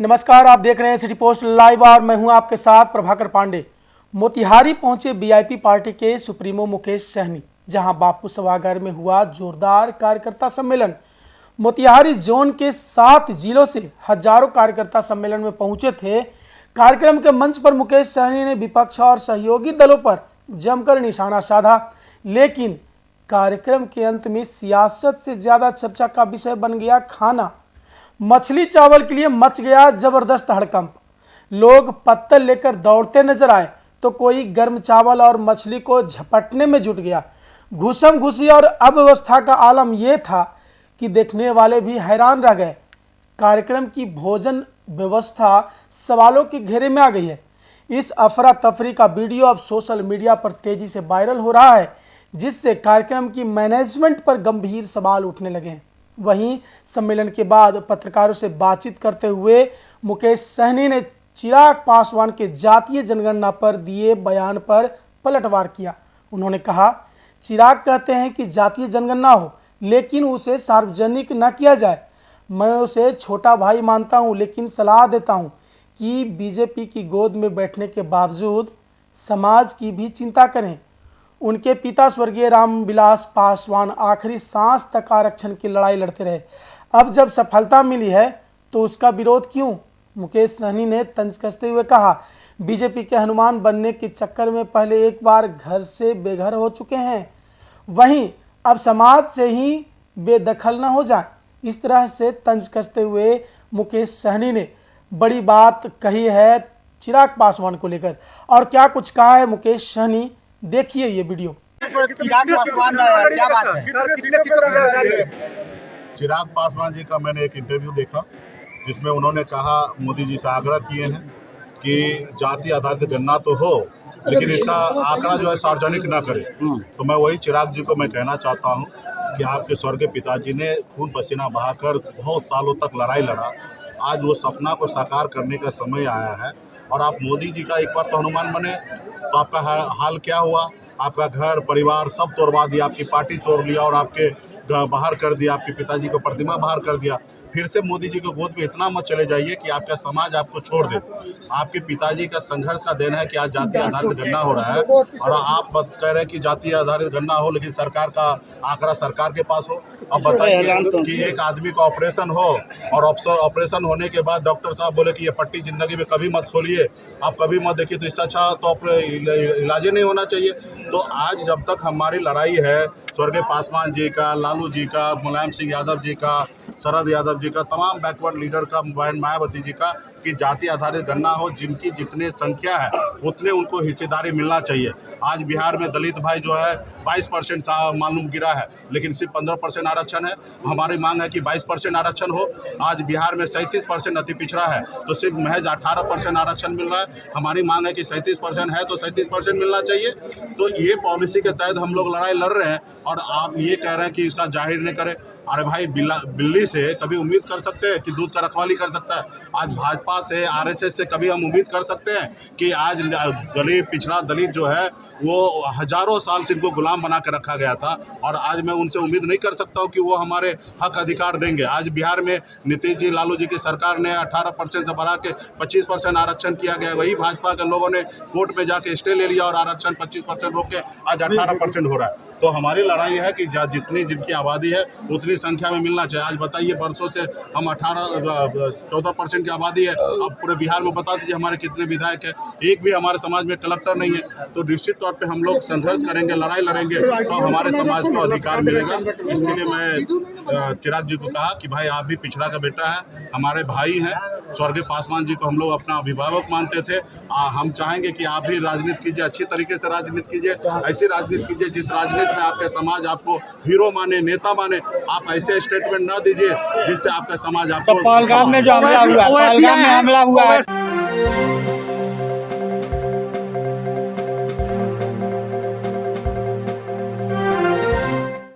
नमस्कार, आप देख रहे हैं सिटी पोस्ट लाइव और मैं हूं आपके साथ प्रभाकर पांडे। मोतिहारी पहुंचे वीआईपी पार्टी के सुप्रीमो मुकेश सहनी, जहां बापू सभागार में हुआ जोरदार कार्यकर्ता सम्मेलन। मोतिहारी जोन के 7 जिलों से हजारों कार्यकर्ता सम्मेलन में पहुंचे थे। कार्यक्रम के मंच पर मुकेश सहनी ने विपक्ष और सहयोगी दलों पर जमकर निशाना साधा, लेकिन कार्यक्रम के अंत में सियासत से ज्यादा चर्चा का विषय बन गया खाना। मछली चावल के लिए मच गया जबरदस्त हड़कंप। लोग पत्तल लेकर दौड़ते नजर आए तो कोई गर्म चावल और मछली को झपटने में जुट गया। घुसम घुसी और अव्यवस्था का आलम यह था कि देखने वाले भी हैरान रह गए। कार्यक्रम की भोजन व्यवस्था सवालों के घेरे में आ गई है। इस अफरा तफरी का वीडियो अब सोशल मीडिया पर तेजी से वायरल हो रहा है, जिससे कार्यक्रम की मैनेजमेंट पर गंभीर सवाल उठने लगे हैं। वहीं सम्मेलन के बाद पत्रकारों से बातचीत करते हुए मुकेश सहनी ने चिराग पासवान के जातीय जनगणना पर दिए बयान पर पलटवार किया। उन्होंने कहा, चिराग कहते हैं कि जातीय जनगणना हो लेकिन उसे सार्वजनिक न किया जाए। मैं उसे छोटा भाई मानता हूं, लेकिन सलाह देता हूं कि बीजेपी की गोद में बैठने के बावजूद समाज की भी चिंता करें। उनके पिता स्वर्गीय रामविलास पासवान आखिरी सांस तक आरक्षण की लड़ाई लड़ते रहे। अब जब सफलता मिली है तो उसका विरोध क्यों? मुकेश सहनी ने तंज कसते हुए कहा, बीजेपी के हनुमान बनने के चक्कर में पहले एक बार घर से बेघर हो चुके हैं, वहीं अब समाज से ही बेदखल न हो जाए। इस तरह से तंज कसते हुए मुकेश सहनी ने बड़ी बात कही है चिराग पासवान को लेकर। और क्या कुछ कहा है मुकेश सहनी, देखिए ये वीडियो। चिराग पासवान क्या बात है? चिराग पासवान जी का मैंने एक इंटरव्यू देखा जिसमें उन्होंने कहा, मोदी जी से आग्रह किए हैं कि जाति आधारित गणना तो हो लेकिन इसका आंकड़ा जो है सार्वजनिक ना करे। तो मैं वही चिराग जी को मैं कहना चाहता हूं कि आपके स्वर्गीय पिताजी ने खून पसीना बहाकर बहुत सालों तक लड़ाई लड़ा। आज वो सपना को साकार करने का समय आया है और आप मोदी जी का एक बार तो हनुमान बने तो आपका हाल क्या हुआ? आपका घर परिवार सब तोड़वा दिया, आपकी पार्टी तोड़ लिया और आपके बाहर कर दिया, आपके पिताजी को प्रतिमा बाहर कर दिया। फिर से मोदी जी को गोद में इतना मत चले जाइए कि आपका समाज आपको छोड़ दे। आपके पिताजी का संघर्ष का देन है कि आज जाति आधारित गणना हो रहा है और आप कह रहे हैं कि जाति आधारित गणना हो लेकिन सरकार का आंकड़ा सरकार के पास हो। अब बताइए कि एक आदमी का ऑपरेशन हो और ऑपरेशन होने के बाद डॉक्टर साहब बोले कि ये पट्टी जिंदगी में कभी मत खोलिए, आप कभी मत देखिए, तो इससे अच्छा तो इलाज नहीं होना चाहिए। तो आज जब तक हमारी लड़ाई है स्वर्गीय पासवान जी का, लालू जी का, मुलायम सिंह यादव जी का, शरद यादव जी का, तमाम बैकवर्ड लीडर का, बहन मायावती जी का, कि जाति आधारित गणना हो, जिनकी जितने संख्या है उतने उनको हिस्सेदारी मिलना चाहिए। आज बिहार में दलित भाई जो है 22% मालूम गिरा है लेकिन सिर्फ 15% आरक्षण है। हमारी मांग है कि 22% आरक्षण हो। आज बिहार में 37% अति पिछड़ा है तो सिर्फ महज 18% आरक्षण मिल रहा है। हमारी मांग है कि 37% है तो 37% मिलना चाहिए। तो ये पॉलिसी के तहत हम लोग लड़ाई लड़ रहे हैं और आप ये कह रहे हैं कि इसका जाहिर नहीं करें। अरे भाई, बिल्ली से कभी उम्मीद कर सकते हैं कि दूध का रखवाली कर सकता है? आज भाजपा से, आरएसएस से कभी हम उम्मीद कर सकते हैं कि आज गरीब पिछड़ा दलित जो है वो हजारों साल से इनको गुलाम बना के रखा गया था और आज मैं उनसे उम्मीद नहीं कर सकता हूं कि वो हमारे हक अधिकार देंगे। आज बिहार में नीतीश जी, लालू जी की सरकार ने 18% से बढ़ा के 25% आरक्षण किया गया। वही भाजपा के लोगों ने कोर्ट में जाके स्टे ले लिया और आरक्षण 25% रोक के आज 18% हो रहा है। तो हमारी लड़ाई है कि जितनी जिनकी आबादी है उतनी संख्या में मिलना चाहिए। आज बताइए, बरसों से हम 14% की आबादी है, अब पूरे बिहार में बता दीजिए हमारे कितने विधायक हैं। एक भी हमारे समाज में कलेक्टर नहीं है। तो निश्चित तौर पे हम लोग संघर्ष करेंगे, लड़ाई लड़ेंगे तो हमारे समाज को अधिकार मिलेगा। इसके लिए मैं चिराग जी को कहा कि भाई, आप भी पिछड़ा का बेटा है, हमारे भाई हैं। स्वर्गीय पासवान जी को हम लोग अपना अभिभावक मानते थे। हम चाहेंगे कि आप भी राजनीति कीजिए, अच्छी तरीके से राजनीति कीजिए, ऐसी राजनीति कीजिए जिस राजनीति में आपके समाज आपको हीरो माने, नेता माने। आप ऐसे स्टेटमेंट न दीजिए जिससे आपका समाज आपको। पालगाम में जो हमला हुआ है